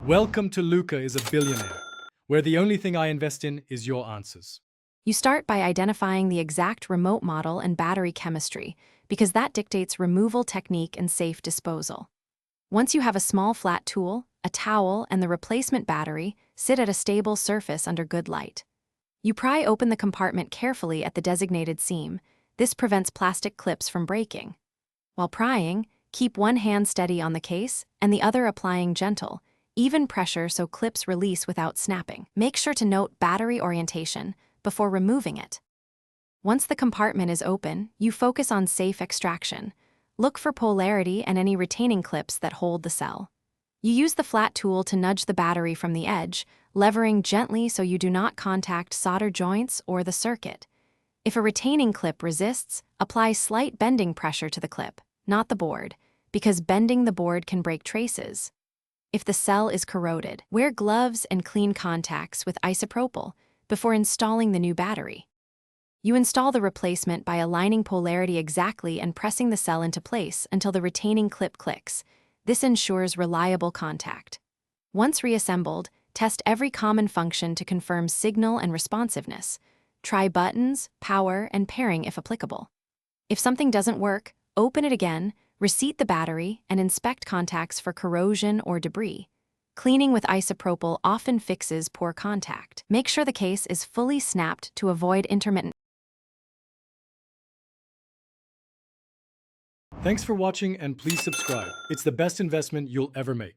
Welcome to Luca is a Billionaire, where the only thing I invest in is your answers. You start by identifying the exact remote model and battery chemistry, because that dictates removal technique and safe disposal. Once you have a small flat tool, a towel, and the replacement battery, sit at a stable surface under good light. You pry open the compartment carefully at the designated seam. This prevents plastic clips from breaking. While prying, keep one hand steady on the case and the other applying gentle, even pressure so clips release without snapping. Make sure to note battery orientation before removing it. Once the compartment is open, you focus on safe extraction. Look for polarity and any retaining clips that hold the cell. You use the flat tool to nudge the battery from the edge, levering gently so you do not contact solder joints or the circuit. If a retaining clip resists, apply slight bending pressure to the clip, not the board, because bending the board can break traces. If the cell is corroded, wear gloves and clean contacts with isopropyl before installing the new battery. You install the replacement by aligning polarity exactly and pressing the cell into place until the retaining clip clicks. This ensures reliable contact. Once reassembled, test every common function to confirm signal and responsiveness. Try buttons, power, and pairing if applicable. If something doesn't work, open it again, reseat the battery, and inspect contacts for corrosion or debris. Cleaning with isopropyl often fixes poor contact. Make sure the case is fully snapped to avoid intermittent. Thanks for watching and please subscribe. It's the best investment you'll ever make.